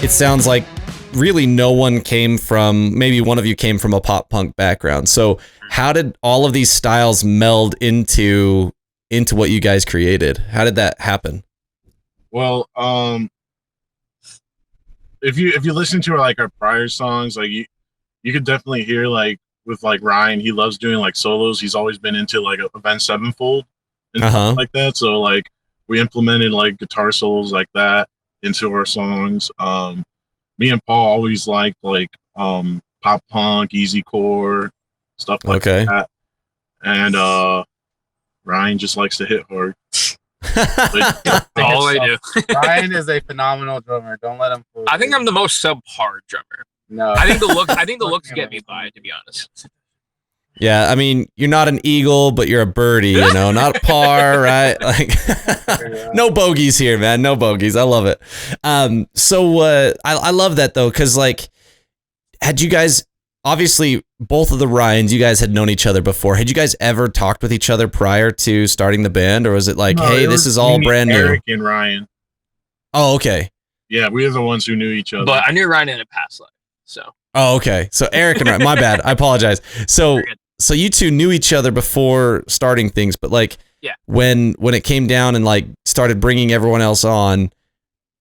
it sounds like really no one came from, maybe one of you came from a pop punk background. So how did all of these styles meld into what you guys created? How did that happen? Well, if you listen to like our prior songs, like you could definitely hear like with like Ryan, he loves doing like solos. He's always been into like Avenged Sevenfold and stuff like that. So like we implemented like guitar solos like that into our songs. Me and Paul always liked like pop punk, easycore, stuff like that. And Ryan just likes to hit hard. All I do. Ryan is a phenomenal drummer. Don't let him fool you. I think I'm the most subpar drummer. No. I think the looks get me by, to be honest. Yeah, I memean, you're not an eagle, but you're a birdie, you know, not a par, right? Like, no bogeys here, man. No bogeys. I love it. So I love that though, because like, had you guys, obviously both of the Ryans, you guys had known each other before. Had you guys ever talked with each other prior to starting the band, or was it like, hey, this is all brand new? Eric and Ryan. Oh, okay. Yeah, we were the ones who knew each other. But I knew Ryan in a past life, so. Oh, okay. So Eric and Ryan, my bad. I apologize. So you two knew each other before starting things, but like, when it came down and like started bringing everyone else on,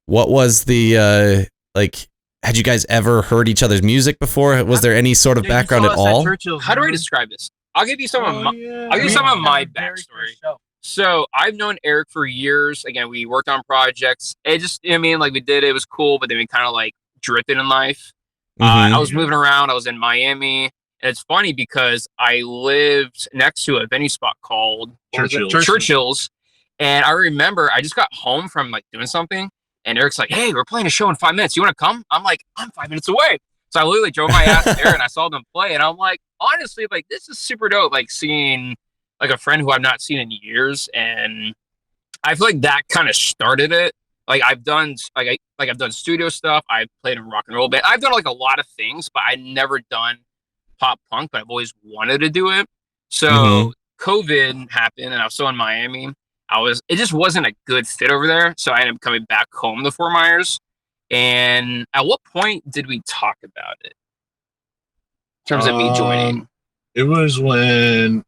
what was the like? Had you guys ever heard each other's music before? Was there any sort of background at all? How do I describe this? I'll give you some of my backstory. So I've known Eric for years. Again, we worked on projects. It just, I mean, like we did, it was cool, but then we kind of like drifted in life. I was moving around. I was in Miami. And it's funny because I lived next to a venue spot called Churchill's. And I remember I just got home from like doing something. And Eric's like, hey, we're playing a show in 5 minutes. You want to come? I'm like, I'm 5 minutes away. So I literally drove my ass there and I saw them play. And I'm like, honestly, like, this is super dope. Like seeing like a friend who I've not seen in years. And I feel like that kind of started it. Like I've done I've done studio stuff. I've played in a rock and roll band. I've done like a lot of things, but I'd never done pop punk, but I've always wanted to do it. So COVID happened and I was still in Miami. It just wasn't a good fit over there. So I ended up coming back home to Fort Myers. And at what point did we talk about it? In terms of me joining? It was when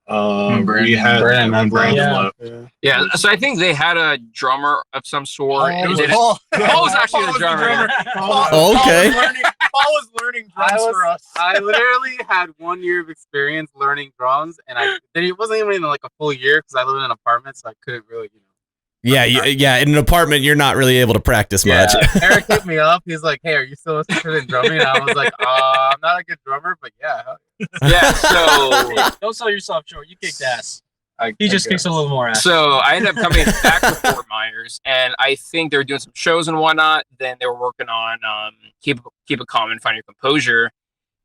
we had Brandon left. Yeah, so I think they had a drummer of some sort. Paul was actually the drummer. Okay. Paul was learning drums for us. I literally had 1 year of experience learning drums, and it wasn't even like a full year because I lived in an apartment, so I couldn't really, Yeah, in an apartment, you're not really able to practice much. Eric hit me up. He's like, hey, are you still interested in drumming? And I was like, I'm not a good drummer, but yeah. Yeah, so... Hey, don't sell yourself short. You kicked ass. He just kicks a little more ass. So I ended up coming back to Fort Myers, and I think they were doing some shows and whatnot. Then they were working on Keep It Calm and Find Your Composure.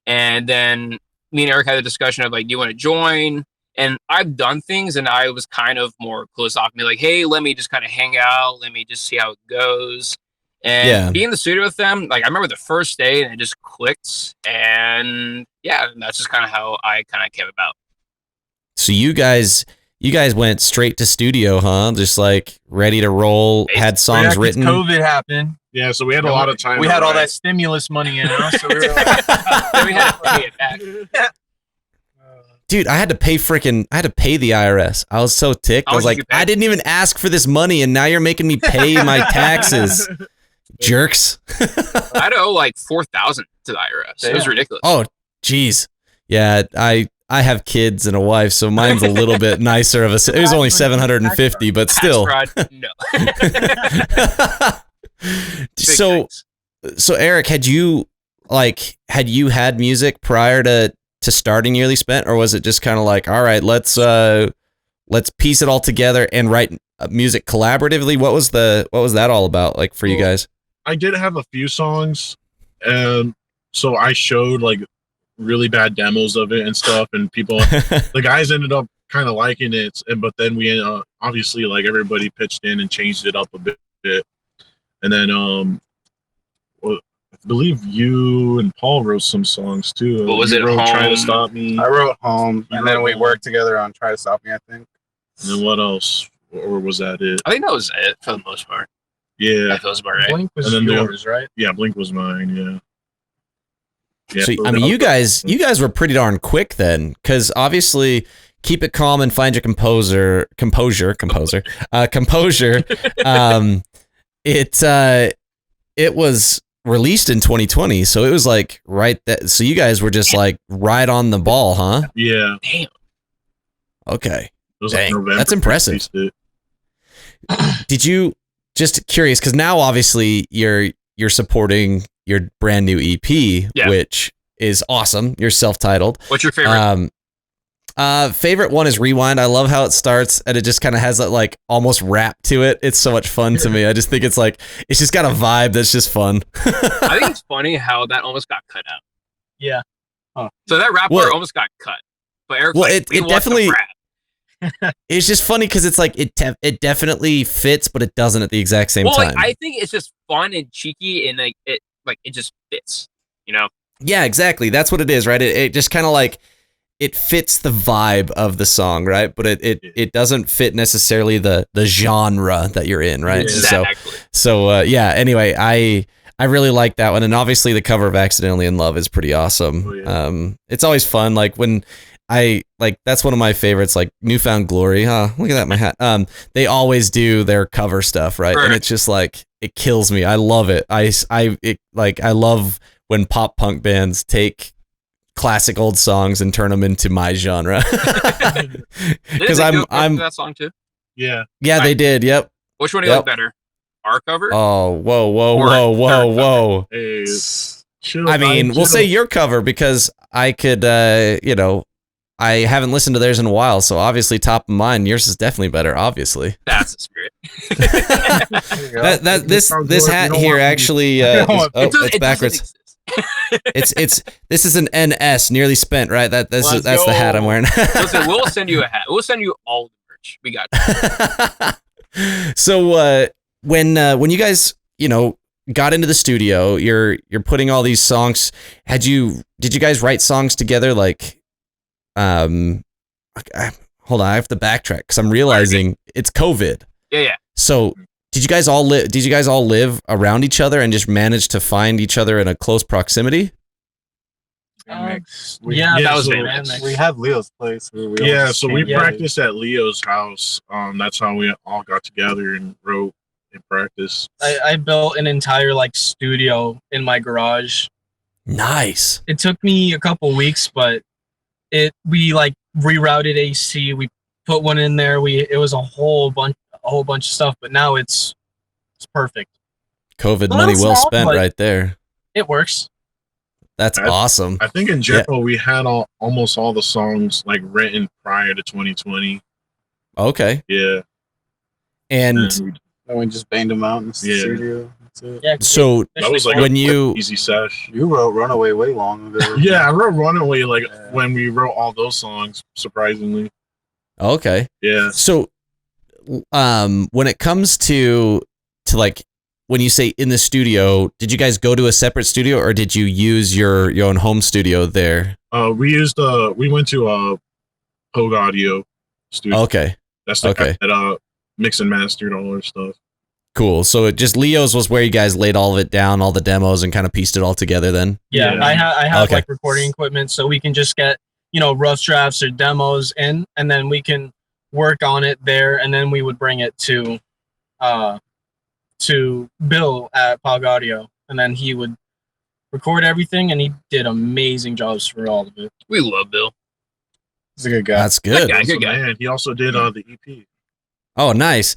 And then me and Eric had a discussion of like, do you want to join? And I've done things, and I was kind of more closed off. Me like, hey, let me just kind of hang out. Let me just see how it goes. And being in the studio with them, like I remember the first day, and it just clicked. And yeah, that's just kind of how I kind of came about. So you guys went straight to studio, huh? Just like ready to roll, had songs written. COVID happened. Yeah, so we had a lot of time. We had all that stimulus money, so we were like, then we had to pay it back. Dude, I had to pay the IRS. I was so ticked. I was like, I didn't even ask for this money, and now you're making me pay my taxes. Jerks. I owe like $4,000 to the IRS. It was ridiculous. Oh, geez. Yeah, I have kids and a wife, so mine's a little bit nicer of a. It was only $750, but still. No. So Eric, had you had music prior to starting Yearly Spent, or was it just kind of like, all right, let's piece it all together and write music collaboratively? What was that all about, like, for you guys? I did have a few songs, so I showed like really bad demos of it and stuff, and people, the guys ended up kind of liking it, but then we obviously like everybody pitched in and changed it up a bit, and then I believe you and Paul wrote some songs too. What was it? Home? Try to Stop Me. I wrote Home, and then we worked together on Try to Stop Me, I think. And then what else? Or was that it? I think that was it for the most part. Yeah, that feels about right. Blink was yours, right? Yeah, Blink was mine. Yeah. Yeah, so I mean, you guys were pretty darn quick then, because obviously, Keep It Calm and Find Your Composure. It was released in 2020, so it was like right that. So you guys were just like right on the ball, huh? Yeah. Damn. Okay. Dang, like that's impressive. Did you, just curious, because now obviously you're supporting your brand new EP, which is awesome. You're self-titled. What's your favorite? Favorite one is Rewind. I love how it starts and it just kind of has that like almost rap to it. It's so much fun to me. I just think it's just got a vibe that's just fun. I think it's funny how that almost got cut out. Yeah. Huh. So that rap part almost got cut. But Eric, it definitely. It's just funny because it's like it definitely fits, but it doesn't at the exact same time. I think it's just fun and cheeky, and it just fits, you know? Yeah, exactly. That's what it is, right? It just kind of like it fits the vibe of the song, right? But it doesn't fit necessarily the genre that you're in, right? Exactly. So yeah. Anyway, I really like that one, and obviously the cover of "Accidentally in Love" is pretty awesome. Oh, yeah. It's always fun, like when. That's one of my favorites, like Newfound Glory. Huh? Look at that, my hat. They always do their cover stuff, right? And it's just like it kills me. I love it. I love when pop punk bands take classic old songs and turn them into my genre. Because I'm that song too. Yeah. Yeah, they did. Yep. Which one do you like better? Our cover? Oh, whoa. Hey, I mean, we'll say your cover because I could, I haven't listened to theirs in a while, so obviously top of mind. Yours is definitely better, obviously. That's the spirit. This hat here actually it's backwards. This is an NS, nearly spent, right? That's the hat I'm wearing. Listen, we'll send you a hat. We'll send you all the merch. We got you. So when you guys, got into the studio, you're putting all these songs. Did you guys write songs together like hold on, I have to backtrack because I'm realizing it's COVID. Yeah. So did you guys all live around each other and just manage to find each other in a close proximity? That was it. We have Leo's place. So we practiced at Leo's house. That's how we all got together and wrote and practiced. I built an entire studio in my garage. Nice. It took me a couple weeks, but we rerouted AC. We put one in there. It was a whole bunch of stuff, but now it's perfect. COVID money well spent right there. It works. That's awesome. I think in general we had almost all the songs written prior to 2020. Okay. Yeah. And we just banged them out in the studio. Yeah, so that was when you easy sesh. You wrote Runaway way long ago. Yeah, I wrote Runaway when we wrote all those songs, surprisingly. Okay. Yeah. So when it comes to when you say in the studio, did you guys go to a separate studio or did you use your own home studio there? We went to Pogue Audio studio. Okay. That's the guy that mixed and mastered all our stuff. Cool. So it just Leo's was where you guys laid all of it down, all the demos, and kind of pieced it all together then? Yeah. I have recording equipment, so we can just get, rough drafts or demos in, and then we can work on it there, and then we would bring it to Bill at Pog Audio, and then he would record everything, and he did amazing jobs for all of it. We love Bill. He's a good guy. That's good. Good guy. Man, he also did the EP. Oh, nice.